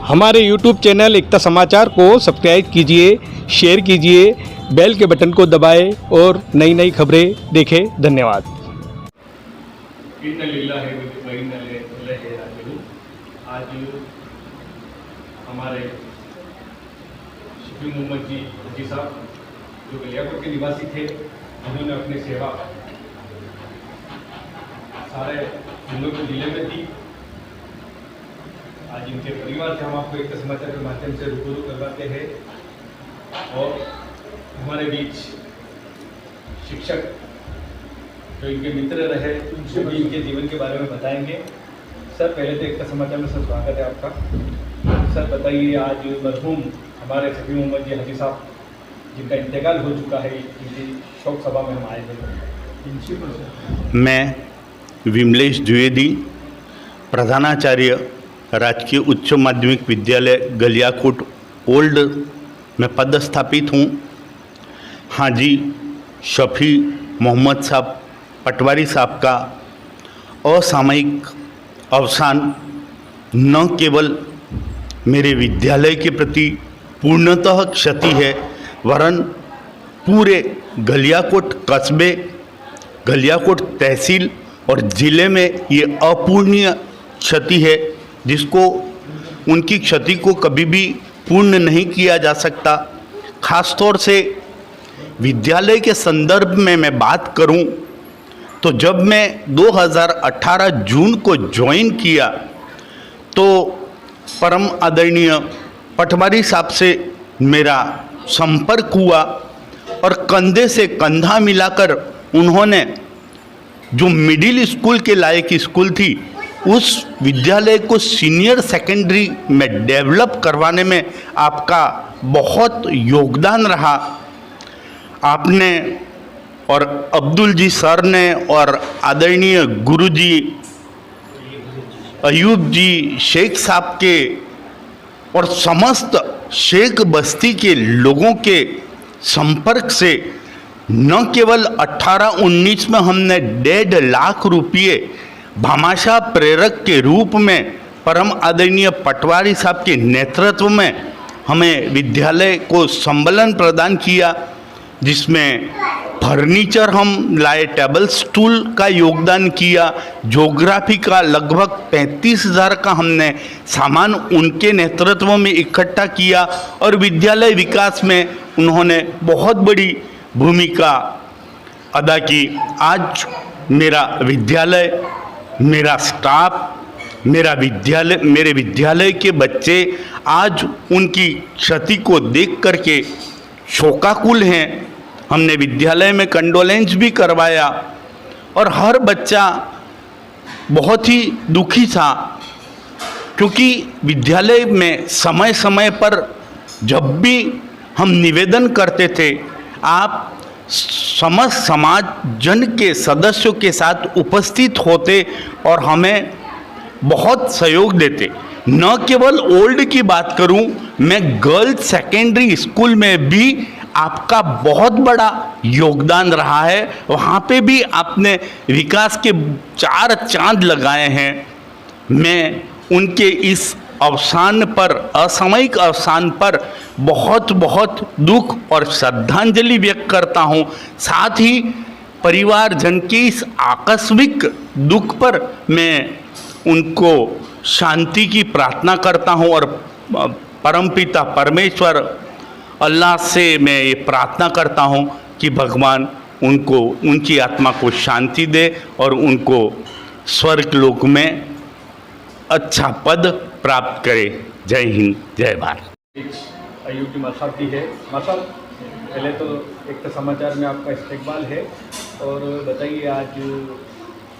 हमारे YouTube channel एकता समाचार को सब्सक्राइब कीजिए, शेयर कीजिए, बेल के बटन को दबाएं और नई नई खबरें देखें। धन्यवाद। आज हमारे शफी मोहम्मद जी साहब जो गलियाकोट के निवासी थे, उन्होंने अपनी सेवा सारे हिंदू जिले में दी। आज इनके परिवार से हम आपको एक समाचार के माध्यम से रूबरू करवाते हैं और हमारे बीच शिक्षक जो इनके मित्र रहे उनसे भी इनके जीवन के बारे में बताएंगे। सर, पहले तो एक समाचार में सर स्वागत है आपका। सर बताइए, आज मरहूम हमारे शफी मोहम्मद जी हाजी साहब जिनका इंतकाल हो चुका है, इनकी शोक सभा में हम आए थे। मैं विमलेश द्विवेदी, प्रधानाचार्य राजकीय उच्च माध्यमिक विद्यालय गलियाकोट ओल्ड में पदस्थापित हूँ। हाजी शफी मोहम्मद साहब पटवारी साहब का असामयिक अवसान न केवल मेरे विद्यालय के प्रति पूर्णतः क्षति है, वरन पूरे गलियाकोट कस्बे, गलियाकोट तहसील और ज़िले में ये अपूर्णीय क्षति है, जिसको उनकी क्षति को कभी भी पूर्ण नहीं किया जा सकता। खास तौर से विद्यालय के संदर्भ में मैं बात करूं तो जब मैं 2018 जून को ज्वाइन किया तो परम आदरणीय पटवारी साहब से मेरा संपर्क हुआ और कंधे से कंधा मिलाकर उन्होंने जो मिडिल स्कूल के लायक स्कूल थी, उस विद्यालय को सीनियर सेकेंडरी में डेवलप करवाने में आपका बहुत योगदान रहा। आपने और अब्दुल जी सर ने और आदरणीय गुरुजी अयूब जी शेख साहब के और समस्त शेख बस्ती के लोगों के संपर्क से न केवल 18-19 में हमने 1.5 लाख रुपये भामाशाह प्रेरक के रूप में परम आदरणीय पटवारी साहब के नेतृत्व में हमें विद्यालय को संबलन प्रदान किया, जिसमें फर्नीचर हम लाए, टेबल स्टूल का योगदान किया, ज्योग्राफी का लगभग 35,000 का हमने सामान उनके नेतृत्व में इकट्ठा किया और विद्यालय विकास में उन्होंने बहुत बड़ी भूमिका अदा की। आज मेरा विद्यालय, मेरा स्टाफ, मेरे विद्यालय के बच्चे आज उनकी क्षति को देख करके शोकाकुल हैं। हमने विद्यालय में कंडोलेंस भी करवाया और हर बच्चा बहुत ही दुखी था, क्योंकि विद्यालय में समय समय पर जब भी हम निवेदन करते थे, आप समस्त समाज जन के सदस्यों के साथ उपस्थित होते और हमें बहुत सहयोग देते। न केवल ओल्ड की बात करूं, मैं गर्ल्स सेकेंडरी स्कूल में भी आपका बहुत बड़ा योगदान रहा है। वहाँ पे भी आपने विकास के 4 चांद लगाए हैं। मैं उनके इस अवसान पर, असामयिक अवसान पर बहुत बहुत दुख और श्रद्धांजलि व्यक्त करता हूँ। साथ ही परिवारजन के इस आकस्मिक दुख पर मैं उनको शांति की प्रार्थना करता हूँ और परमपिता परमेश्वर अल्लाह से मैं ये प्रार्थना करता हूँ कि भगवान उनको, उनकी आत्मा को शांति दे और उनको स्वर्ग लोक में अच्छा पद प्राप्त करे। जय हिंद, जय भारत। अयूब जी साहब भी है। साहब, पहले तो एक समाचार में आपका इस्तकबाल है और बताइए, आज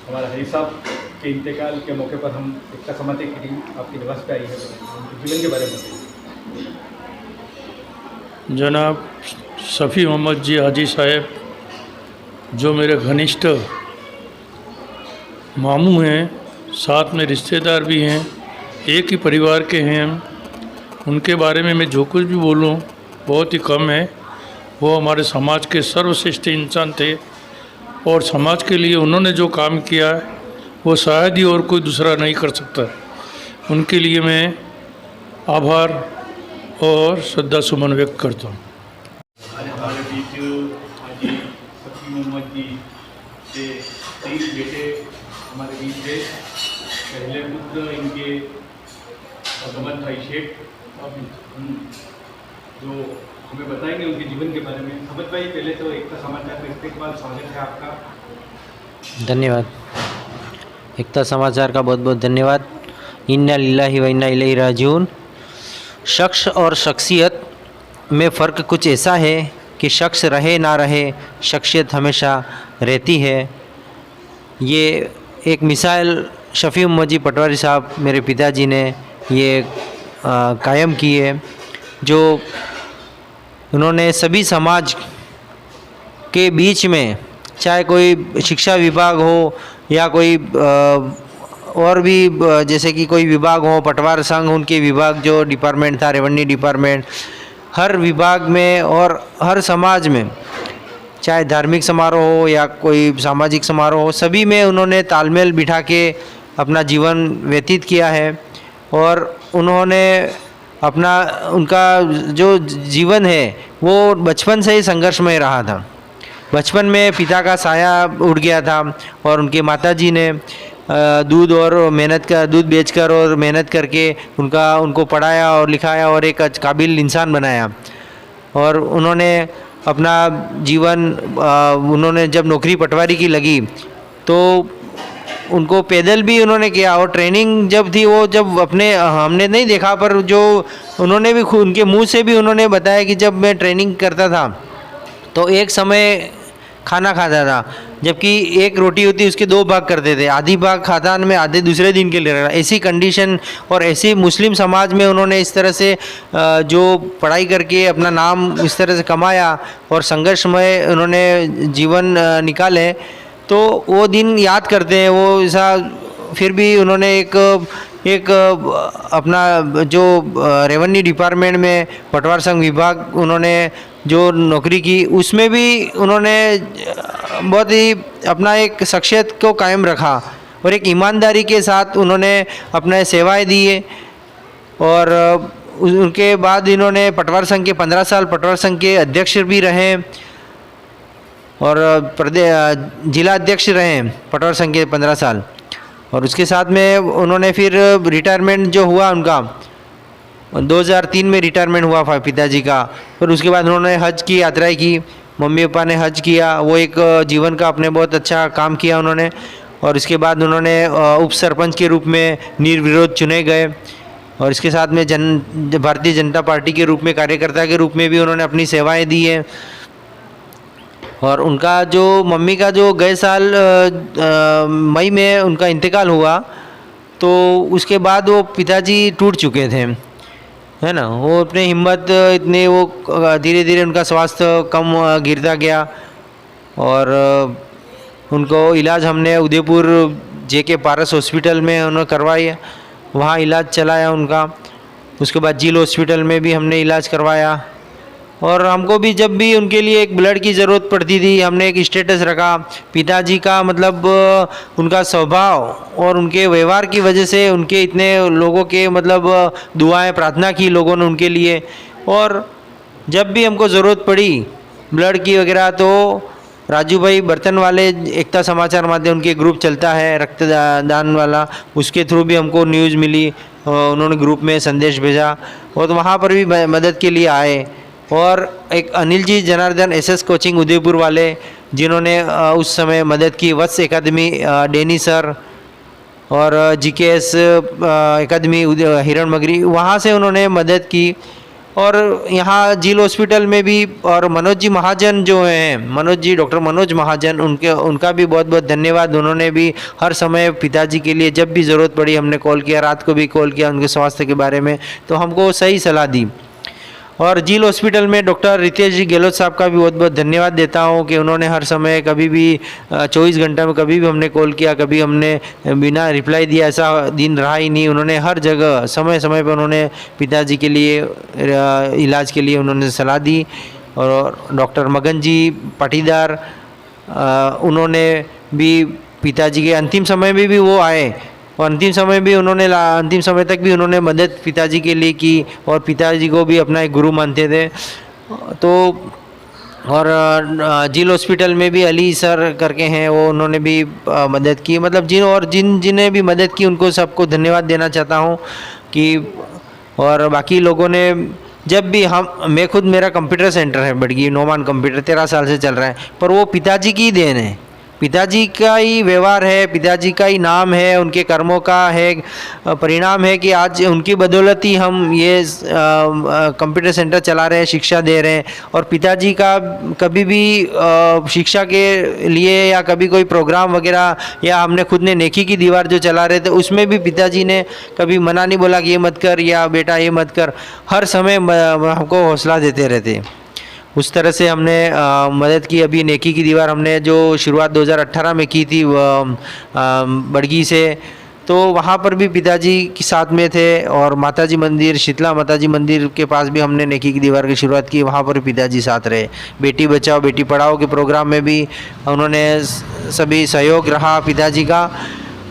हमारा हाजी साहब के इंतकाल के मौके पर हम एक समाचार की टीम आपके निवास पे आई है, उनके जीवन के बारे में बताइए। जनाब शफी मोहम्मद जी हाजी साहब, जो मेरे घनिष्ठ मामू हैं, साथ में रिश्तेदार भी हैं, एक ही परिवार के हैं, उनके बारे में मैं जो कुछ भी बोलूं बहुत ही कम है। वो हमारे समाज के सर्वश्रेष्ठ इंसान थे और समाज के लिए उन्होंने जो काम किया है वो शायद ही और कोई दूसरा नहीं कर सकता। उनके लिए मैं आभार और श्रद्धा सुमन व्यक्त करता हूँ। आज हमारे बीच हाजी शफी मोहम्मद जी से 3 बेटे हमारे बीच थे। पहले पुत्र इनके अहमद भाई शेख जो हमें बताएंगे उनके जीवन के बारे में। अहमद भाई, पहले तो एकता समाचार में इस्तेकबाल, स्वागत है आपका। धन्यवाद। एकता समाचार का बहुत बहुत धन्यवाद। इन्ना लिल्लाहि व इन्ना इलैहि राजिऊन। शख्स और शख्सियत में फ़र्क कुछ ऐसा है कि शख्स रहे ना रहे, शख्सियत हमेशा रहती है। ये एक मिसाल शफ़ी मोहम्मद जी पटवारी साहब मेरे पिताजी ने ये कायम की है, जो उन्होंने सभी समाज के बीच में, चाहे कोई शिक्षा विभाग हो या कोई और भी जैसे कि कोई विभाग हो, पटवार संघ उनके विभाग जो डिपार्टमेंट था, रेवेन्यू डिपार्टमेंट, हर विभाग में और हर समाज में, चाहे धार्मिक समारोह हो या कोई सामाजिक समारोह हो, सभी में उन्होंने तालमेल बिठा के अपना जीवन व्यतीत किया है। और उन्होंने अपना उनका जो जीवन है वो बचपन से ही संघर्षमय रहा था। बचपन में पिता का साया उड़ गया था और उनके माताजी ने दूध बेचकर और मेहनत करके उनको पढ़ाया और लिखाया और एक काबिल इंसान बनाया। और उन्होंने अपना जीवन उन्होंने जब नौकरी पटवारी की लगी तो उनको पैदल भी उन्होंने किया, और ट्रेनिंग जब थी वो जब अपने हमने नहीं देखा, पर जो उन्होंने भी उनके मुंह से भी उन्होंने बताया कि जब मैं ट्रेनिंग करता था तो एक समय खाना खाता था, जबकि एक रोटी होती उसके 2 भाग करते थे, आधी भाग खातान में, आधे दूसरे दिन के लिए रखा। ऐसी कंडीशन और ऐसी मुस्लिम समाज में उन्होंने इस तरह से जो पढ़ाई करके अपना नाम इस तरह से कमाया और संघर्षमय उन्होंने जीवन निकाले, तो वो दिन याद करते हैं। वो ऐसा फिर भी उन्होंने एक अपना जो रेवेन्यू डिपार्टमेंट में पटवार संघ विभाग उन्होंने जो नौकरी की, उसमें भी उन्होंने बहुत ही अपना एक शख्सियत को कायम रखा और एक ईमानदारी के साथ उन्होंने अपने सेवाएं दी है। और उनके बाद इन्होंने पटवार संघ के 15 साल पटवार संघ के अध्यक्ष भी रहे और जिला अध्यक्ष रहे पटवार संघ के 15 साल। और उसके साथ में उन्होंने फिर रिटायरमेंट जो हुआ उनका 2003 में रिटायरमेंट हुआ पिताजी का। फिर उसके बाद उन्होंने हज की यात्राएं की, मम्मी पापा ने हज किया, वो एक जीवन का अपने बहुत अच्छा काम किया उन्होंने। और इसके बाद उन्होंने उप सरपंच के रूप में निर्विरोध चुने गए और इसके साथ में भारतीय जनता पार्टी के रूप में कार्यकर्ता के रूप में भी उन्होंने अपनी सेवाएं दी हैं। और उनका जो मम्मी का जो गए साल मई में उनका इंतकाल हुआ, तो उसके बाद वो पिताजी टूट चुके थे, है ना। वो अपने हिम्मत इतने वो धीरे धीरे उनका स्वास्थ्य कम गिरता गया और उनको इलाज हमने उदयपुर JK पारस हॉस्पिटल में उन्होंने करवाया, वहाँ इलाज चलाया उनका। उसके बाद झील हॉस्पिटल में भी हमने इलाज करवाया। और हमको भी जब भी उनके लिए एक ब्लड की ज़रूरत पड़ती थी, हमने एक स्टेटस रखा। पिताजी का मतलब उनका स्वभाव और उनके व्यवहार की वजह से उनके इतने लोगों के मतलब दुआएं प्रार्थना की लोगों ने उनके लिए। और जब भी हमको ज़रूरत पड़ी ब्लड की वगैरह, तो राजू भाई बर्तन वाले एकता समाचार माध्यम उनके ग्रुप चलता है रक्तदान वाला, उसके थ्रू भी हमको न्यूज़ मिली, उन्होंने ग्रुप में संदेश भेजा और तो वहाँ पर भी मदद के लिए आए। और एक अनिल जी जनार्दन SS कोचिंग उदयपुर वाले, जिन्होंने उस समय मदद की, वत्स एकेडमी डेनी सर और GKS एकेडमी हिरण मगरी, वहाँ से उन्होंने मदद की। और यहाँ झील हॉस्पिटल में भी, और मनोज जी महाजन जो हैं, डॉक्टर मनोज महाजन, उनका भी बहुत बहुत धन्यवाद। उन्होंने भी हर समय पिताजी के लिए जब भी ज़रूरत पड़ी हमने कॉल किया, रात को भी कॉल किया उनके स्वास्थ्य के बारे में, तो हमको सही सलाह दी। और झील हॉस्पिटल में डॉक्टर रितेश जी गहलोत साहब का भी बहुत बहुत धन्यवाद देता हूँ कि उन्होंने हर समय कभी भी 24 घंटे में कभी भी हमने कॉल किया, कभी हमने बिना रिप्लाई दिया ऐसा दिन रहा ही नहीं। उन्होंने हर जगह समय समय पर उन्होंने पिताजी के लिए इलाज के लिए उन्होंने सलाह दी। और डॉक्टर मगन जी पाटीदार, उन्होंने भी पिताजी के अंतिम समय में भी वो आए और अंतिम समय तक भी उन्होंने मदद पिताजी के लिए की और पिताजी को भी अपना एक गुरु मानते थे। तो और जिल हॉस्पिटल में भी अली सर करके हैं, वो उन्होंने भी मदद की। मतलब जिन्हें भी मदद की उनको सबको धन्यवाद देना चाहता हूँ कि, और बाकी लोगों ने जब भी मैं खुद, मेरा कंप्यूटर सेंटर है बड़गी नोमान कंप्यूटर 13 साल से चल रहा है, पर वो पिताजी की देन है, पिताजी का ही व्यवहार है, पिताजी का ही नाम है, उनके कर्मों का है परिणाम है कि आज उनकी बदौलत ही हम ये कंप्यूटर सेंटर चला रहे हैं, शिक्षा दे रहे हैं। और पिताजी का कभी भी शिक्षा के लिए या कभी कोई प्रोग्राम वगैरह, या हमने खुद ने नेकी की दीवार जो चला रहे थे उसमें भी पिताजी ने कभी मना नहीं बोला कि ये मत कर या बेटा ये मत कर, हर समय हमको हौसला देते रहते। उस तरह से हमने मदद की। अभी नेकी की दीवार हमने जो शुरुआत 2018 में की थी बड़गी से, तो वहाँ पर भी पिताजी के साथ में थे। और माताजी मंदिर, शीतला माताजी मंदिर के पास भी हमने नेकी की दीवार की शुरुआत की, वहाँ पर पिताजी साथ रहे। बेटी बचाओ बेटी पढ़ाओ के प्रोग्राम में भी उन्होंने सभी सहयोग रहा पिताजी का।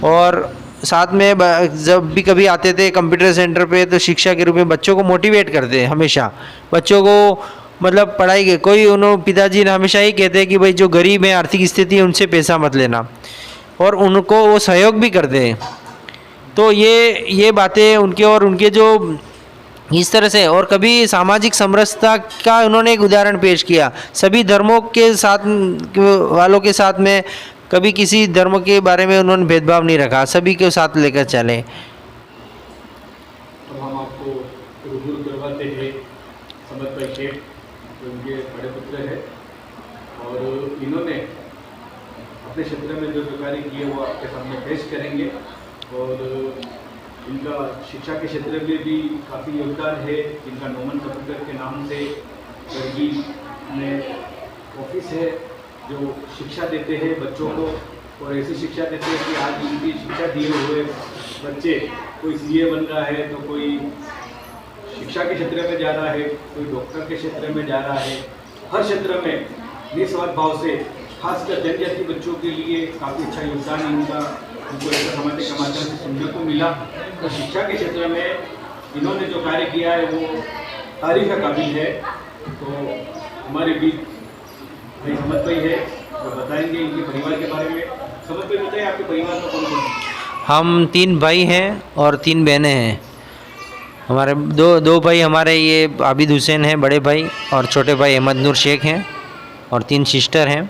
और साथ में जब भी कभी आते थे कंप्यूटर सेंटर पे, तो शिक्षा के रूप में बच्चों को मोटिवेट करते हैं हमेशा, बच्चों को मतलब पढ़ाई के पिताजी ने हमेशा ही कहते हैं कि भाई जो गरीब है, आर्थिक स्थिति है, उनसे पैसा मत लेना, और उनको वो सहयोग भी करते हैं। तो ये बातें उनके और उनके जो इस तरह से, और कभी सामाजिक समरसता का उन्होंने एक उदाहरण पेश किया। सभी धर्मों के साथ वालों के साथ में कभी किसी धर्म के बारे में उन्होंने भेदभाव नहीं रखा, सभी के साथ लेकर चले। तो हम आपको रूबरू करवाते हैं समझ भाई शेख, जो उनके बड़े पुत्र हैं, और इन्होंने अपने क्षेत्र में जो कार्य किए वो आपके सामने पेश करेंगे। और इनका शिक्षा के क्षेत्र में भी काफ़ी योगदान है। इनका नोमन कंप्यूटर के नाम से बड़गी में ऑफिस है जो शिक्षा देते हैं बच्चों को, और ऐसी शिक्षा देते हैं कि आज इनकी शिक्षा दिए हुए बच्चे, कोई सीए बन रहा है, तो कोई शिक्षा के क्षेत्र में जा रहा है, कोई डॉक्टर के क्षेत्र में जा रहा है। हर क्षेत्र में निस्वार्थ भाव से, खासकर जनजाति बच्चों के लिए काफ़ी अच्छा योगदान इनका हमको ऐसा समाज के माध्यम से सुनने को मिला। तो शिक्षा के क्षेत्र में इन्होंने जो कार्य किया है वो तारीफ का काबिल है। तो हमारे बीच भाई समझ भाई है, जो बताएंगे इनके परिवार के बारे में। समझ भाई बताइए, आपके परिवार में कौन कौन है? हम 3 भाई हैं और 3 बहनें हैं। हमारे दो भाई हमारे ये आबिद हुसैन हैं बड़े भाई, और छोटे भाई अहमद नूर शेख हैं, और 3 सिस्टर हैं।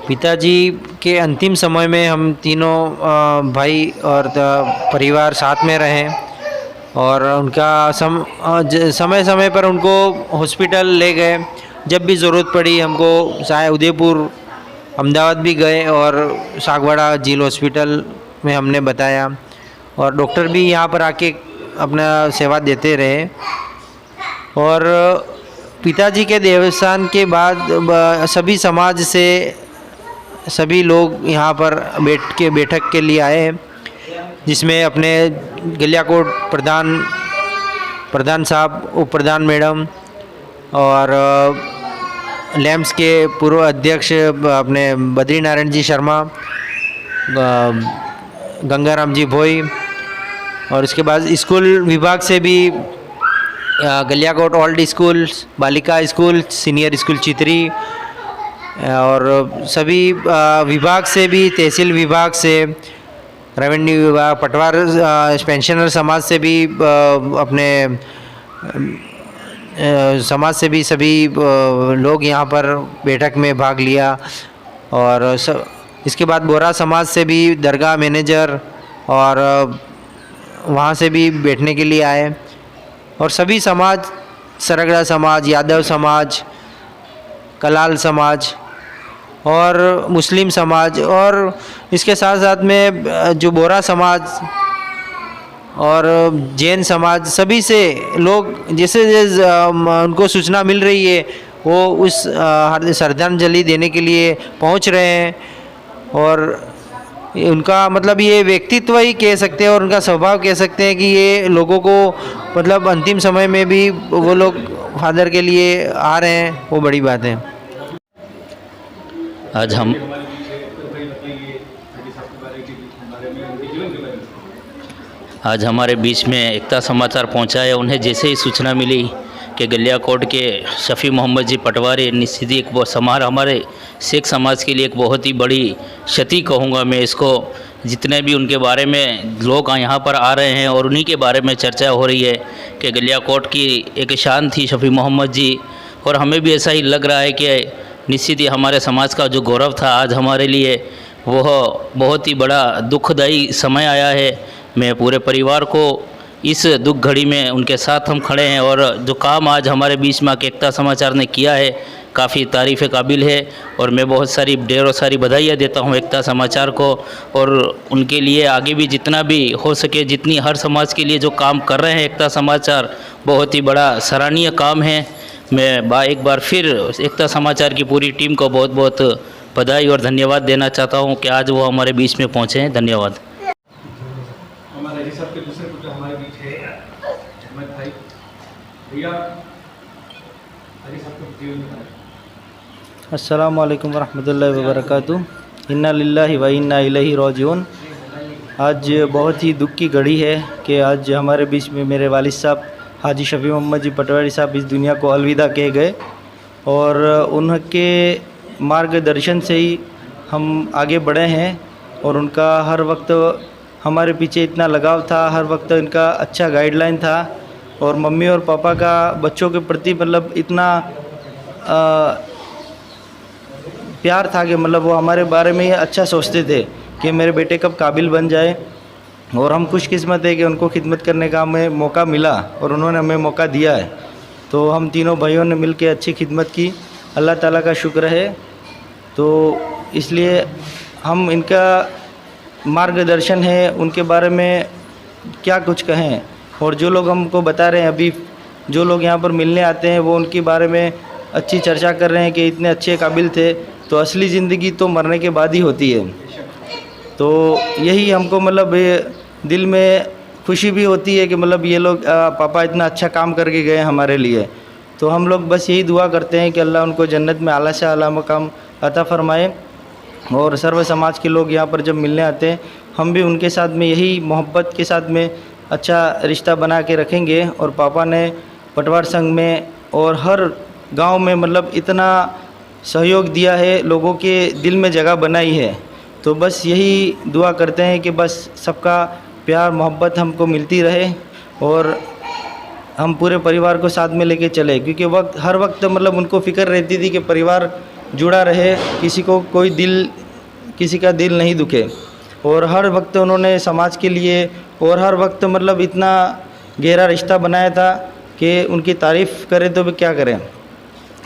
पिताजी के अंतिम समय में हम तीनों भाई और परिवार साथ में रहे, और उनका समय समय पर उनको हॉस्पिटल ले गए। जब भी ज़रूरत पड़ी हमको, चाहे उदयपुर, अहमदाबाद भी गए, और सागवाड़ा जिल हॉस्पिटल में हमने बताया, और डॉक्टर भी यहाँ पर आके अपना सेवा देते रहे। और पिताजी के देवस्थान के बाद सभी समाज से सभी लोग यहाँ पर बैठक के लिए आए, जिसमें अपने गलियाकोट प्रधान साहब, उप प्रधान मैडम, और लैम्स के पूर्व अध्यक्ष अपने बद्री नारायण जी शर्मा, गंगाराम जी भोई, और इसके बाद स्कूल विभाग से भी गलियाकोट ओल्ड स्कूल, बालिका स्कूल, सीनियर स्कूल चित्री, और सभी विभाग से भी, तहसील विभाग से, रेवेन्यू विभाग, पटवार पेंशनर समाज से भी, अपने समाज से भी सभी लोग यहाँ पर बैठक में भाग लिया। और इसके बाद बोरा समाज से भी दरगाह मैनेजर और वहाँ से भी बैठने के लिए आए, और सभी समाज, सरगड़ा समाज, यादव समाज, कलाल समाज और मुस्लिम समाज, और इसके साथ साथ में जो बोरा समाज और जैन समाज, सभी से लोग जैसे उनको सूचना मिल रही है वो उस श्रद्धांजलि देने के लिए पहुंच रहे हैं। और उनका मतलब ये व्यक्तित्व ही कह सकते हैं और उनका स्वभाव कह सकते हैं कि ये लोगों को मतलब अंतिम समय में भी वो लोग फादर के लिए आ रहे हैं, वो बड़ी बात है। आज हम हमारे बीच है, तो भाई बताइए, भाई साहब के बारे में, उनके जीवन के बारे में। आज हमारे बीच में एकता समाचार पहुंचा है। उन्हें जैसे ही सूचना मिली कि गलियाकोट के शफ़ी मोहम्मद जी पटवारी निश्चित ही एक वो हमारे सिख समाज के लिए एक बहुत ही बड़ी क्षति कहूँगा मैं इसको। जितने भी उनके बारे में लोग यहाँ पर आ रहे हैं और उन्हीं के बारे में चर्चा हो रही है कि गलियाकोट की एक शान थी शफ़ी मोहम्मद जी, और हमें भी ऐसा ही लग रहा है कि निश्चित ही हमारे समाज का जो गौरव था आज हमारे लिए वह बहुत ही बड़ा दुखदायी समय आया है। मैं पूरे परिवार को इस दुख घड़ी में उनके साथ हम खड़े हैं, और जो काम आज हमारे बीच में एकता समाचार ने किया है काफ़ी तारीफ़ काबिल है, और मैं बहुत सारी ढेरों सारी बधाइयाँ देता हूँ एकता समाचार को। और उनके लिए आगे भी जितना भी हो सके, जितनी हर समाज के लिए जो काम कर रहे हैं एकता समाचार, बहुत ही बड़ा सराहनीय काम है। मैं एक बार फिर एकता समाचार की पूरी टीम को बहुत बहुत बधाई और धन्यवाद देना चाहता हूँ कि आज वो हमारे बीच में पहुँचे हैं। धन्यवाद। हमारे अली साहब के दूसरे पुत्र हमारे बीच है अहमद भाई। भैया अली साहब को जीवन बताएं। अस्सलामु अलैकुम वरहमतुल्लाहि वबरकातुहू। इन्ना लिल्लाहि व इन्ना इलैहि राजिऊन। आज बहुत ही दुख की घड़ी है कि आज हमारे बीच में मेरे वालिद साहब हाजी शफ़ी मोहम्मद जी पटवारी साहब इस दुनिया को अलविदा कह गए, और उनके मार्गदर्शन से ही हम आगे बढ़े हैं। और उनका हर वक्त हमारे पीछे इतना लगाव था, हर वक्त इनका अच्छा गाइडलाइन था, और मम्मी और पापा का बच्चों के प्रति मतलब इतना प्यार था कि मतलब वो हमारे बारे में ही अच्छा सोचते थे कि मेरे बेटे कब काबिल बन जाए। और हम खुशकिस्मत है कि उनको खिदमत करने का हमें मौका मिला और उन्होंने हमें मौका दिया है। तो हम तीनों भाइयों ने मिलकर अच्छी खिदमत की, अल्लाह ताला का शुक्र है। तो इसलिए हम इनका मार्गदर्शन है, उनके बारे में क्या कुछ कहें। और जो लोग हमको बता रहे हैं, अभी जो लोग यहाँ पर मिलने आते हैं वो उनके बारे में अच्छी चर्चा कर रहे हैं कि इतने अच्छे काबिल थे। तो असली ज़िंदगी तो मरने के बाद ही होती है। तो यही हमको मतलब दिल में खुशी भी होती है कि मतलब ये लोग पापा इतना अच्छा काम करके गए हमारे लिए। तो हम लोग बस यही दुआ करते हैं कि अल्लाह उनको जन्नत में आला से आला मकाम अता फ़रमाए। और सर्व समाज के लोग यहाँ पर जब मिलने आते हैं, हम भी उनके साथ में यही मोहब्बत के साथ में अच्छा रिश्ता बना के रखेंगे। और पापा ने पटवार संघ में और हर गांव में मतलब इतना सहयोग दिया है, लोगों के दिल में जगह बनाई है। तो बस यही दुआ करते हैं कि बस सबका प्यार मोहब्बत हमको मिलती रहे और हम पूरे परिवार को साथ में लेके चले। क्योंकि हर वक्त मतलब उनको फ़िक्र रहती थी कि परिवार जुड़ा रहे, किसी का दिल नहीं दुखे। और हर वक्त उन्होंने समाज के लिए और हर वक्त मतलब इतना गहरा रिश्ता बनाया था कि उनकी तारीफ़ करें तो भी क्या करें।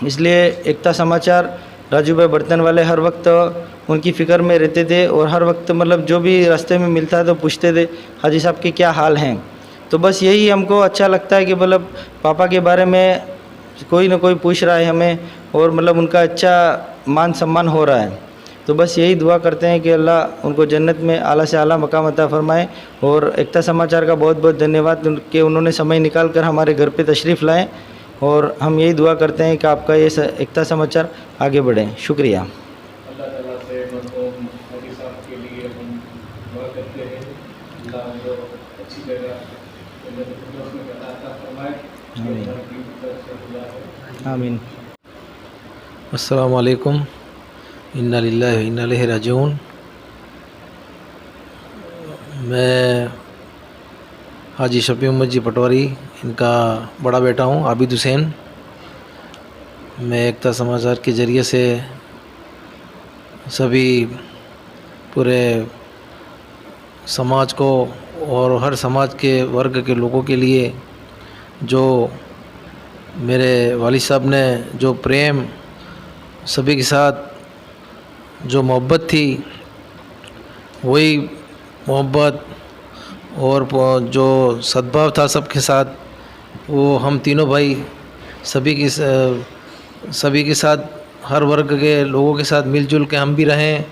इसलिए एकता समाचार राजू भाई बर्तन वाले हर वक्त उनकी फ़िक्र में रहते थे और हर वक्त मतलब जो भी रास्ते में मिलता तो पूछते थे हाजी साहब के क्या हाल हैं। तो बस यही हमको अच्छा लगता है कि मतलब पापा के बारे में कोई ना कोई पूछ रहा है हमें और मतलब उनका अच्छा मान सम्मान हो रहा है। तो बस यही दुआ करते हैं कि अल्लाह उनको जन्नत में आला से आला मकाम अता फ़रमाए। और एकता समाचार का बहुत बहुत धन्यवाद कि उन्होंने समय निकाल कर हमारे घर पे तशरीफ़ लाए। और हम यही दुआ करते हैं कि आपका ये एकता समाचार आगे बढ़े। शुक्रिया। अल्लाह ताला से मरहूम हाजी साहब के लिए हम दुआ करते हैं, अल्लाह उनको अच्छी जगह जन्नत फिरदौस में अता फरमाए। आमीन। अस्सलामु अलैकुम। इन्ना लिल्लाहि व इन्ना इलैहि राजिऊन। मैं हाजी शफ़ी मोहम्मद जी पटवारी इनका बड़ा बेटा हूँ, आबिद हुसैन। मैं एकता समाचार के ज़रिए से सभी पूरे समाज को और हर समाज के वर्ग के लोगों के लिए जो मेरे वालिद साहब ने जो प्रेम सभी के साथ जो मोहब्बत थी, वही मोहब्बत और जो सद्भाव था सबके साथ, वो हम तीनों भाई सभी के साथ हर वर्ग के लोगों के साथ मिलजुल के हम भी रहें।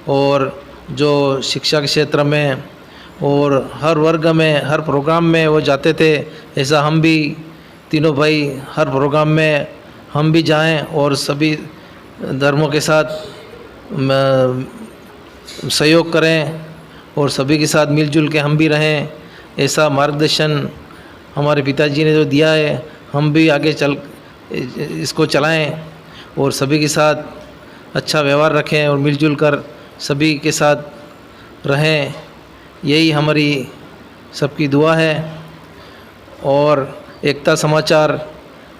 और जो शिक्षा के क्षेत्र में और हर वर्ग में हर प्रोग्राम में वो जाते थे, ऐसा हम भी तीनों भाई हर प्रोग्राम में हम भी जाएं और सभी धर्मों के साथ सहयोग करें और सभी के साथ मिलजुल के हम भी रहें। ऐसा मार्गदर्शन हमारे पिताजी ने जो दिया है, हम भी आगे चल इसको चलाएं और सभी के साथ अच्छा व्यवहार रखें और मिलजुल कर सभी के साथ रहें, यही हमारी सबकी दुआ है। और एकता समाचार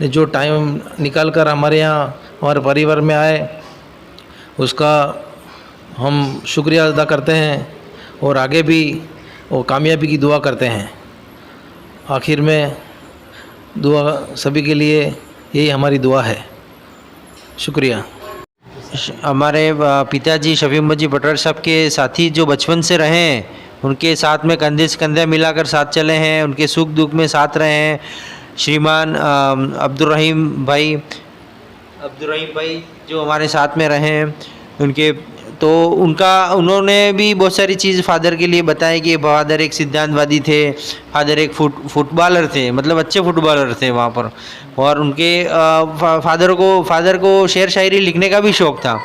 ने जो टाइम निकाल कर हमारे यहाँ हमारे परिवार में आए, उसका हम शुक्रिया अदा करते हैं और आगे भी वो कामयाबी की दुआ करते हैं। आखिर में दुआ सभी के लिए यही हमारी दुआ है। शुक्रिया। हमारे पिताजी शफी मोहम्मद जी पटवारी साहब के साथी जो बचपन से रहे हैं, उनके साथ में कंधे से कंधे मिलाकर साथ चले हैं, उनके सुख दुख में साथ रहे हैं। श्रीमान अब्दुल रहीम भाई जो हमारे साथ में रहे हैं, उनके तो उन्होंने भी बहुत सारी चीज़ फादर के लिए बताई कि फादर एक सिद्धांतवादी थे, फादर एक फुटबॉलर थे, मतलब अच्छे फुटबॉलर थे वहाँ पर। और उनके फादर को शेर शायरी लिखने का भी शौक़ था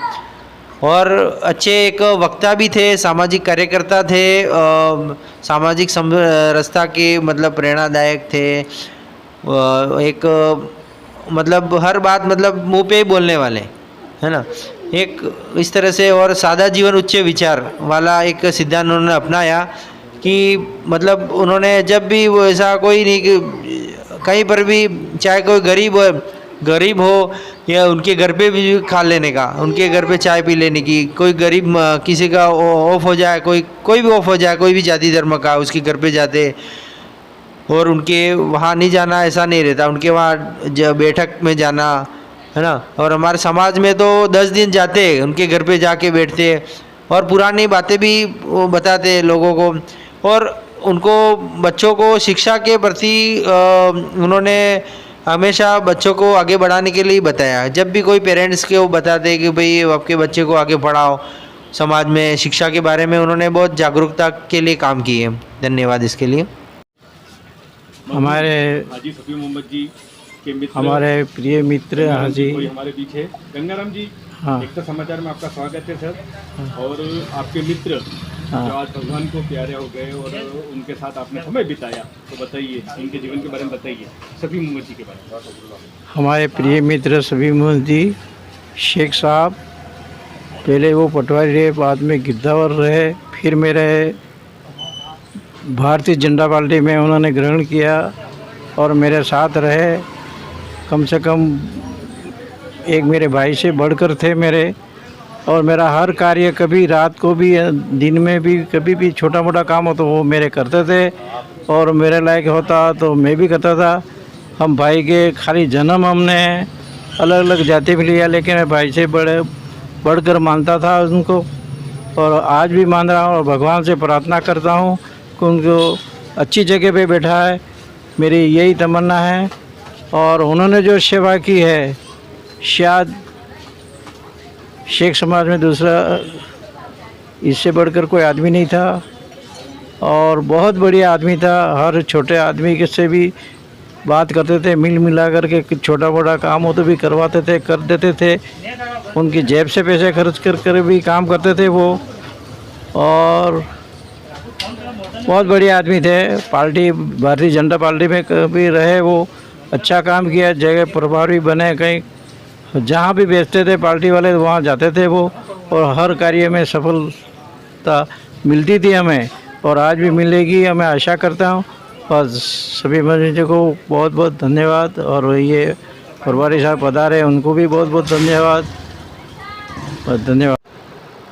और अच्छे एक वक्ता भी थे, सामाजिक कार्यकर्ता थे, सामाजिक समरसता के मतलब प्रेरणादायक थे। एक मतलब हर बात मतलब मुंह पे ही बोलने वाले, है ना, एक इस तरह से। और सादा जीवन उच्च विचार वाला एक सिद्धांत उन्होंने अपनाया कि मतलब उन्होंने जब भी वो ऐसा कोई नहीं कि कहीं पर भी चाहे कोई गरीब हो या उनके घर पे भी खा लेने का, उनके घर पे चाय पी लेने की, कोई गरीब किसी का ऑफ हो जाए, कोई भी ऑफ हो जाए, कोई भी जाति धर्म का, उसके घर पे जाते और उनके वहाँ नहीं जाना ऐसा नहीं रहता, उनके वहाँ बैठक में जाना, है ना। और हमारे समाज में तो 10 दिन जाते, उनके घर पे जाके बैठते और पुरानी बातें भी वो बताते लोगों को। और उनको बच्चों को शिक्षा के प्रति उन्होंने हमेशा बच्चों को आगे बढ़ाने के लिए बताया। जब भी कोई पेरेंट्स के वो बताते कि भाई आपके बच्चे को आगे पढ़ाओ, समाज में शिक्षा के बारे में उन्होंने बहुत जागरूकता के लिए काम किए। धन्यवाद इसके लिए। हमारे हाजी शफी मोहम्मद जी के मित्र, हमारे प्रिय मित्र हाजी कोई हमारे बीच है, गंगाराम जी। हाँ। एकता समाचार में आपका स्वागत है सर। और आपके मित्र जो आज भगवान को प्यारे हो गए और उनके साथ आपने समय बिताया, तो बताइए इनके जीवन के बारे में बताइए, शफी मोहम्मद जी के बारे में। हमारे प्रिय मित्र शफी मोहम्मद जी शेख साहब, पहले वो पटवारी रहे, बाद में गिरदावर रहे, फिर मेरे भारतीय जनता पार्टी में उन्होंने ग्रहण किया और मेरे साथ रहे। कम से कम एक मेरे भाई से बढ़कर थे मेरे, और मेरा हर कार्य कभी रात को भी दिन में भी कभी भी छोटा मोटा काम हो तो वो मेरे करते थे, और मेरे लायक होता तो मैं भी करता था। हम भाई के खाली जन्म हमने अलग अलग जाति में लिया, लेकिन मैं भाई से बढ़कर मानता था उनको, और आज भी मान रहा हूँ। और भगवान से प्रार्थना करता हूँ कि उनको अच्छी जगह पे बैठा है, मेरी यही तमन्ना है। और उन्होंने जो सेवा की है, शायद शेख समाज में दूसरा इससे बढ़कर कोई आदमी नहीं था, और बहुत बढ़िया आदमी था। हर छोटे आदमी के से भी बात करते थे, मिल मिला करके छोटा मोटा काम हो तो भी करवाते थे, कर देते थे। उनकी जेब से पैसे खर्च कर भी काम करते थे वो, और बहुत बढ़िया आदमी थे। पार्टी भारतीय जनता पार्टी में कभी रहे, वो अच्छा काम किया, जगह प्रभारी बने, कहीं जहाँ भी बेचते थे पार्टी वाले वहाँ जाते थे वो, और हर कार्य में सफलता मिलती थी हमें, और आज भी मिलेगी, मैं आशा करता हूँ। और सभी मरीजों को बहुत बहुत धन्यवाद, और ये प्रभारी साहब पधारे, उनको भी बहुत बहुत धन्यवाद।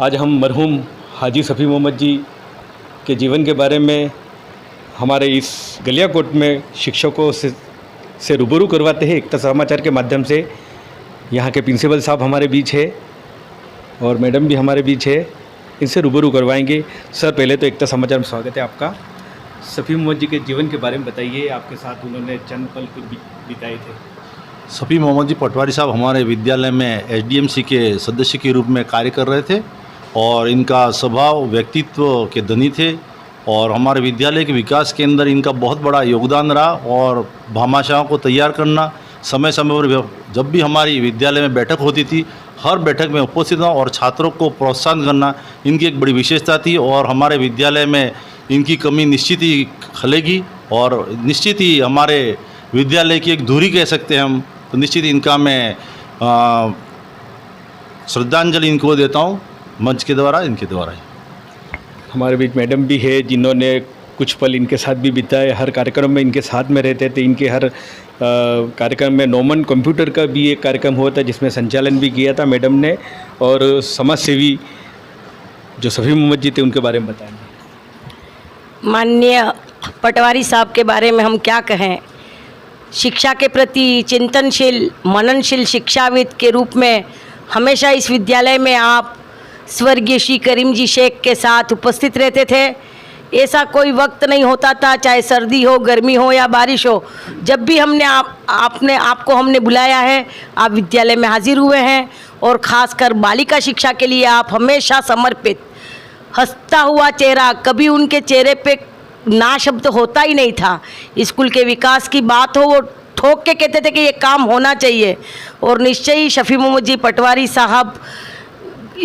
आज हम मरहूम हाजी शफी मोहम्मद जी के जीवन के बारे में हमारे इस गलियाकोट में शिक्षकों से रूबरू करवाते हैं एकता समाचार के माध्यम से। यहाँ के प्रिंसिपल साहब हमारे बीच है और मैडम भी हमारे बीच है, इनसे रूबरू करवाएंगे। सर, पहले तो एकता समाचार में स्वागत है आपका। शफी मोहम्मद जी के जीवन के बारे में बताइए, आपके साथ उन्होंने चंद पल बिताए थे। शफी मोहम्मद जी पटवारी साहब हमारे विद्यालय में एसडीएमसी के सदस्य के रूप में कार्य कर रहे थे, और इनका स्वभाव व्यक्तित्व के धनी थे, और हमारे विद्यालय के विकास के अंदर इनका बहुत बड़ा योगदान रहा। और भामाशाहों को तैयार करना, समय समय पर जब भी हमारी विद्यालय में बैठक होती थी, हर बैठक में उपस्थित होना और छात्रों को प्रोत्साहन करना इनकी एक बड़ी विशेषता थी। और हमारे विद्यालय में इनकी कमी निश्चित ही खलेगी और निश्चित ही हमारे विद्यालय की एक धुरी कह सकते हैं हम, तो निश्चित इनका मैं श्रद्धांजलि इनको देता हूँ मंच के द्वारा, इनके द्वारा ही। हमारे बीच मैडम भी है जिन्होंने कुछ पल इनके साथ भी बिताए, हर कार्यक्रम में इनके साथ में रहते थे। इनके हर कार्यक्रम में नोमन कंप्यूटर का भी एक कार्यक्रम हुआ था जिसमें संचालन भी किया था मैडम ने, और समाज सेवी जो शफी मोहम्मद जी थे उनके बारे में बताएंगे। माननीय पटवारी साहब के बारे में हम क्या कहें। शिक्षा के प्रति चिंतनशील मननशील शिक्षाविद के रूप में हमेशा इस विद्यालय में आप स्वर्गीय श्री करीम जी शेख के साथ उपस्थित रहते थे। ऐसा कोई वक्त नहीं होता था, चाहे सर्दी हो, गर्मी हो या बारिश हो, जब भी हमने आपको हमने बुलाया है, आप विद्यालय में हाजिर हुए हैं। और ख़ासकर बालिका शिक्षा के लिए आप हमेशा समर्पित, हंसता हुआ चेहरा, कभी उनके चेहरे पे ना शब्द होता ही नहीं था। स्कूल के विकास की बात हो, वो ठोक के कहते थे कि ये काम होना चाहिए। और निश्चय ही शफी मोहम्मद जी पटवारी साहब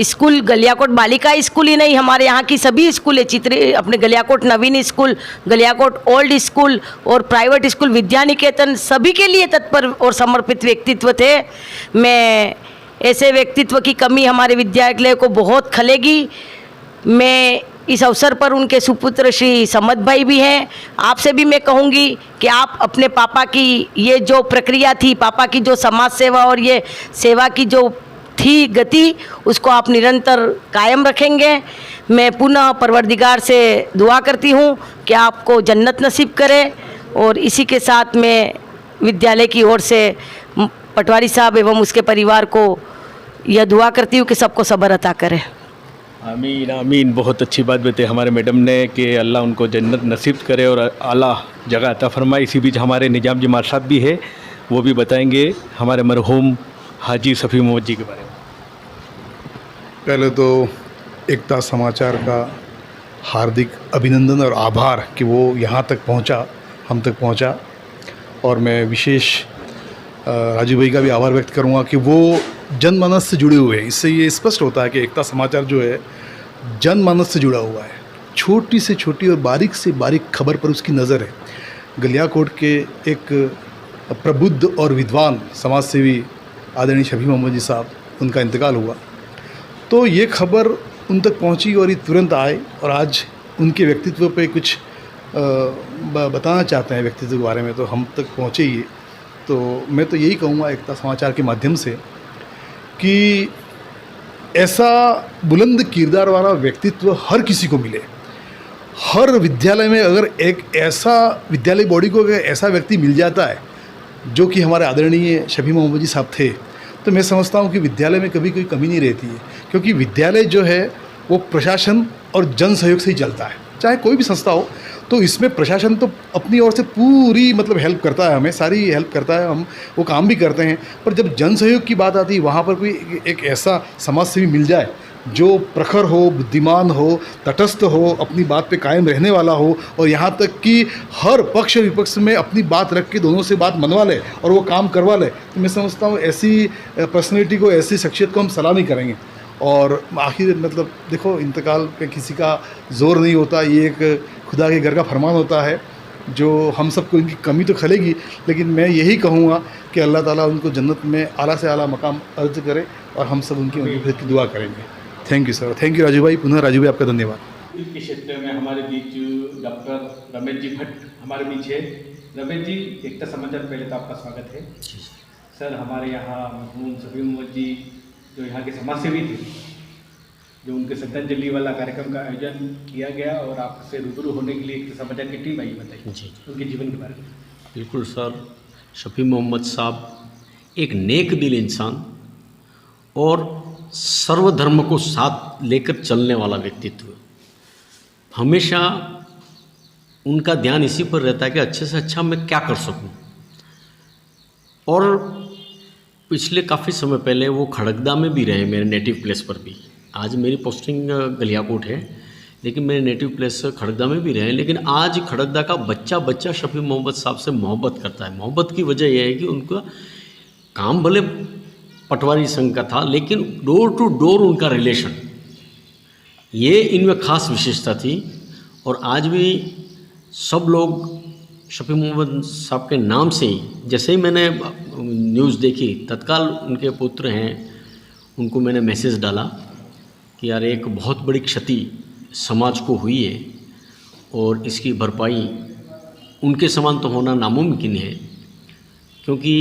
स्कूल गलियाकोट बालिका स्कूल ही नहीं, हमारे यहाँ की सभी स्कूल है, अपने गलियाकोट नवीन स्कूल, गलियाकोट ओल्ड स्कूल और प्राइवेट स्कूल विद्या निकेतन, सभी के लिए तत्पर और समर्पित व्यक्तित्व थे। मैं ऐसे व्यक्तित्व की कमी हमारे विद्यालय को बहुत खलेगी। मैं इस अवसर पर उनके सुपुत्र श्री समद भाई भी हैं, आपसे भी मैं कहूँगी कि आप अपने पापा की ये जो प्रक्रिया थी, पापा की जो समाज सेवा और ये सेवा की जो थी गति, उसको आप निरंतर कायम रखेंगे। मैं पुनः परवरदिगार से दुआ करती हूँ कि आपको जन्नत नसीब करे। और इसी के साथ मैं विद्यालय की ओर से पटवारी साहब एवं उसके परिवार को यह दुआ करती हूँ कि सबको सब्र अता करे। आमीन आमीन। बहुत अच्छी बात बताई हमारे मैडम ने कि अल्लाह उनको जन्नत नसीब करे और आला जगह अता फरमाए। इसी बीच हमारे निजाम जी मार साहब भी है, वो भी बताएंगे हमारे मरहूम हाजी शफी मोहम्मद जी के बारे में। पहले तो एकता समाचार का हार्दिक अभिनंदन और आभार कि वो यहाँ तक पहुँचा, हम तक पहुँचा। और मैं विशेष राजू भाई का भी आभार व्यक्त करूँगा कि वो जनमानस से जुड़े हुए हैं। इससे ये स्पष्ट होता है कि एकता समाचार जो है जनमानस से जुड़ा हुआ है। छोटी से छोटी और बारीक से बारीक खबर पर उसकी नज़र है। गलियाकोट के एक प्रबुद्ध और विद्वान समाज सेवी आदरणीय शफी मोहम्मद जी साहब, उनका इंतकाल हुआ, तो ये खबर उन तक पहुंची और ये तुरंत आए और आज उनके व्यक्तित्व पे कुछ बताना चाहते हैं व्यक्तित्व के बारे में, तो हम तक पहुँचे ही। तो मैं तो यही कहूँगा एकता समाचार के माध्यम से कि ऐसा बुलंद किरदार वाला व्यक्तित्व हर किसी को मिले। हर विद्यालय में अगर एक ऐसा विद्यालय बॉडी को अगर ऐसा व्यक्ति मिल जाता है जो कि हमारे आदरणीय शफी मोहम्मद जी साहब थे, तो मैं समझता हूँ कि विद्यालय में कभी कोई कमी नहीं रहती है। क्योंकि विद्यालय जो है वो प्रशासन और जन सहयोग से ही चलता है। चाहे कोई भी संस्था हो, तो इसमें प्रशासन तो अपनी ओर से पूरी मतलब हेल्प करता है, हमें सारी हेल्प करता है, हम वो काम भी करते हैं। पर जब जन सहयोग की बात आती है, वहाँ पर कोई एक ऐसा समाज सेवी मिल जाए जो प्रखर हो, बुद्धिमान हो, तटस्थ हो, अपनी बात पे कायम रहने वाला हो और यहाँ तक कि हर पक्ष विपक्ष में अपनी बात रख के दोनों से बात मनवा ले और वो काम करवा ले, तो मैं समझता हूँ ऐसी पर्सनैलिटी को, ऐसी शख्सियत को हम सलामी करेंगे। और आखिर मतलब देखो, इंतकाल पे किसी का ज़ोर नहीं होता, ये एक खुदा के घर का फरमान होता है जो हम सबको इनकी कमी तो खलेगी, लेकिन मैं यही कहूँगा कि अल्लाह ताला उनको जन्नत में आला से आला मकाम अर्ज करे और हम सब उनकी मग़फ़िरत की दुआ करेंगे। Thank you sir, thank you Raju भाई। पुनः राजू भाई आपका धन्यवाद। इस क्षेत्र में हमारे बीच डॉक्टर रमेश जी भट्ट हमारे बीच है। रमेश जी, एकता समाचार पहले तो आपका स्वागत है। सर, हमारे यहाँ मरहूम शफी मोहम्मद जी जो यहाँ के समाज सेवी थे, जो उनके श्रद्धांजलि वाला कार्यक्रम का आयोजन किया गया और आपसे रूबरू होने के लिए एकता समाचार की टीम आई, बताइए जी उनके जीवन के बारे में। बिल्कुल सर, शफी मोहम्मद साहब एक नेक दिल इंसान और सर्वधर्म को साथ लेकर चलने वाला व्यक्तित्व। हमेशा उनका ध्यान इसी पर रहता है कि अच्छे से अच्छा मैं क्या कर सकूं। और पिछले काफ़ी समय पहले वो खड़गदा में भी रहे, मेरे नेटिव प्लेस पर भी। आज मेरी पोस्टिंग गलियाकोट है, लेकिन मेरे नेटिव प्लेस खड़गदा में भी रहे। लेकिन आज खड़गदा का बच्चा बच्चा शफी मोहम्मद साहब से मोहब्बत करता है। मोहब्बत की वजह यह है कि उनका काम भले पटवारी संघ का था, लेकिन डोर टू डोर उनका रिलेशन, ये इनमें खास विशेषता थी। और आज भी सब लोग शफी मोहम्मद साहब के नाम से ही, जैसे ही मैंने न्यूज़ देखी तत्काल उनके पुत्र हैं उनको मैंने मैसेज डाला कि यार एक बहुत बड़ी क्षति समाज को हुई है और इसकी भरपाई उनके समान तो होना नामुमकिन है, क्योंकि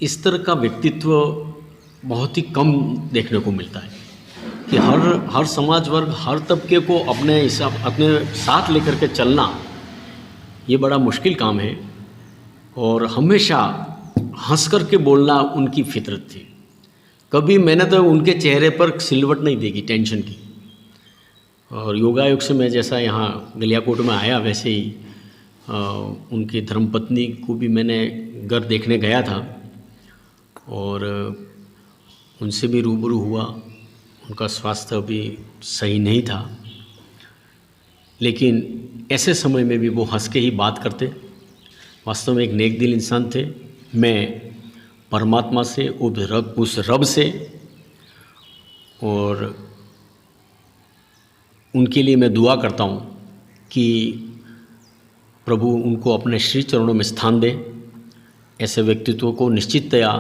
इस तरह का व्यक्तित्व बहुत ही कम देखने को मिलता है कि हर समाज वर्ग, हर तबके को अपने साथ लेकर के चलना ये बड़ा मुश्किल काम है। और हमेशा हंस कर के बोलना उनकी फितरत थी। कभी मैंने तो उनके चेहरे पर सिलवट नहीं देखी टेंशन की। और योगायोग से मैं जैसा यहाँ गलियाकोट में आया वैसे ही उनकी धर्मपत्नी को भी मैंने घर देखने गया था और उनसे भी रूबरू हुआ। उनका स्वास्थ्य अभी सही नहीं था, लेकिन ऐसे समय में भी वो हंस के ही बात करते। वास्तव में एक नेक दिल इंसान थे। मैं परमात्मा से, उस रब से और उनके लिए मैं दुआ करता हूँ कि प्रभु उनको अपने श्री चरणों में स्थान दे। ऐसे व्यक्तित्व को निश्चिततया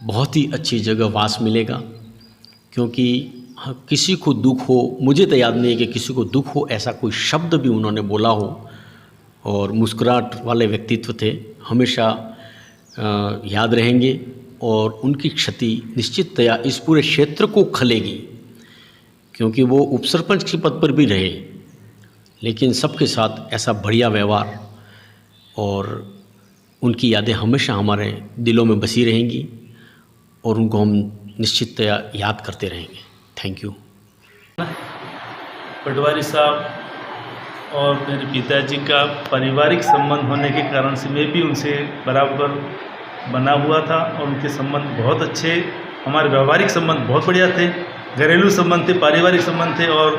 बहुत ही अच्छी जगह वास मिलेगा, क्योंकि किसी को दुख हो, मुझे तो याद नहीं है कि किसी को दुख हो ऐसा कोई शब्द भी उन्होंने बोला हो। और मुस्कुराहट वाले व्यक्तित्व थे, हमेशा याद रहेंगे और उनकी क्षति निश्चिततया इस पूरे क्षेत्र को खलेगी, क्योंकि वो उपसरपंच के पद पर भी रहे, लेकिन सबके साथ ऐसा बढ़िया व्यवहार और उनकी यादें हमेशा हमारे दिलों में बसी रहेंगी और उनको हम निश्चिततया याद करते रहेंगे। Thank you. पटवारी साहब और मेरे पिताजी का पारिवारिक संबंध होने के कारण से मैं भी उनसे बराबर बना हुआ था और उनके संबंध बहुत अच्छे, हमारे व्यवहारिक संबंध बहुत बढ़िया थे, घरेलू संबंध थे, पारिवारिक संबंध थे। और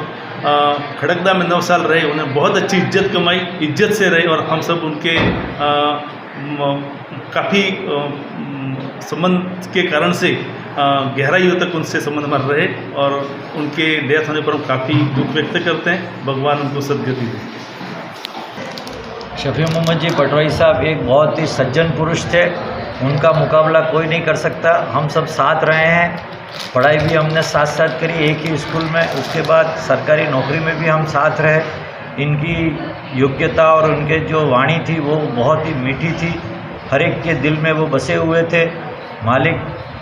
खड़गदा में 9 साल रहे, उन्हें बहुत अच्छी इज्जत कमाई, इज्जत से रहे और हम सब उनके काफ़ी संबंध के कारण से गहराइयों तक उनसे संबंध हमारे रहे और उनके डेथ होने पर हम काफ़ी दुख व्यक्त करते हैं। भगवान उनको सद्गति दे। शफी मोहम्मद जी पटवारी साहब एक बहुत ही सज्जन पुरुष थे, उनका मुकाबला कोई नहीं कर सकता। हम सब साथ रहे हैं, पढ़ाई भी हमने साथ साथ करी एक ही स्कूल में, उसके बाद सरकारी नौकरी में भी हम साथ रहे। इनकी योग्यता और उनके जो वाणी थी वो बहुत ही मीठी थी, हर एक के दिल में वो बसे हुए थे। मालिक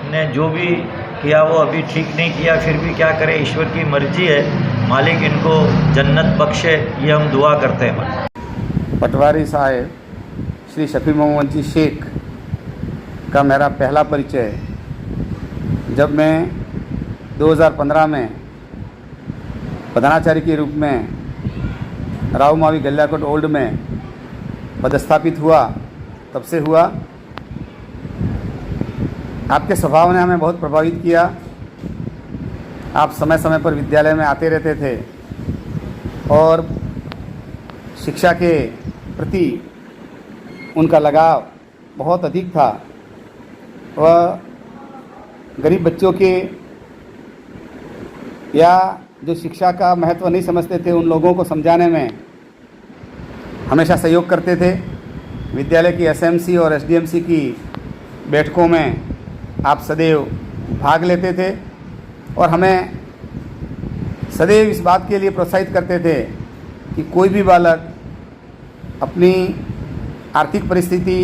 ने जो भी किया वो अभी ठीक नहीं किया, फिर भी क्या करें, ईश्वर की मर्जी है। मालिक इनको जन्नत बख्शे, ये हम दुआ करते हैं। पटवारी साहब श्री शफी मोहम्मद जी शेख का मेरा पहला परिचय है जब मैं 2015 में प्रधानाचार्य के रूप में राव मावी गलियाकोट ओल्ड में पदस्थापित हुआ, तब से हुआ। आपके स्वभाव ने हमें बहुत प्रभावित किया। आप समय समय पर विद्यालय में आते रहते थे और शिक्षा के प्रति उनका लगाव बहुत अधिक था। वह गरीब बच्चों के या जो शिक्षा का महत्व नहीं समझते थे उन लोगों को समझाने में हमेशा सहयोग करते थे। विद्यालय की एसएमसी और एसडीएमसी की बैठकों में आप सदैव भाग लेते थे और हमें सदैव इस बात के लिए प्रोत्साहित करते थे कि कोई भी बालक अपनी आर्थिक परिस्थिति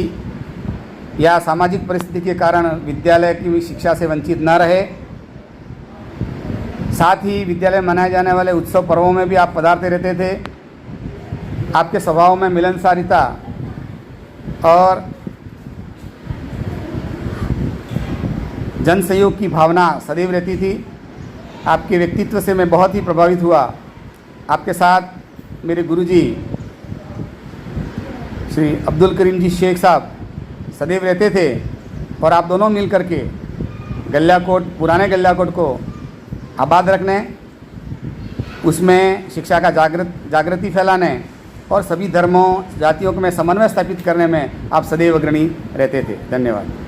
या सामाजिक परिस्थिति के कारण विद्यालय की शिक्षा से वंचित न रहे। साथ ही विद्यालय में मनाए जाने वाले उत्सव पर्वों में भी आप पधारते रहते थे। आपके स्वभाव में मिलनसारिता और जन सहयोग की भावना सदैव रहती थी। आपके व्यक्तित्व से मैं बहुत ही प्रभावित हुआ। आपके साथ मेरे गुरुजी श्री अब्दुल करीम जी शेख साहब सदैव रहते थे और आप दोनों मिल कर के गलियाकोट, पुराने गलियाकोट को आबाद रखने, उसमें शिक्षा का जागृति फैलाने और सभी धर्मों जातियों में समन्वय स्थापित करने में आप सदैव अग्रणी रहते थे। धन्यवाद।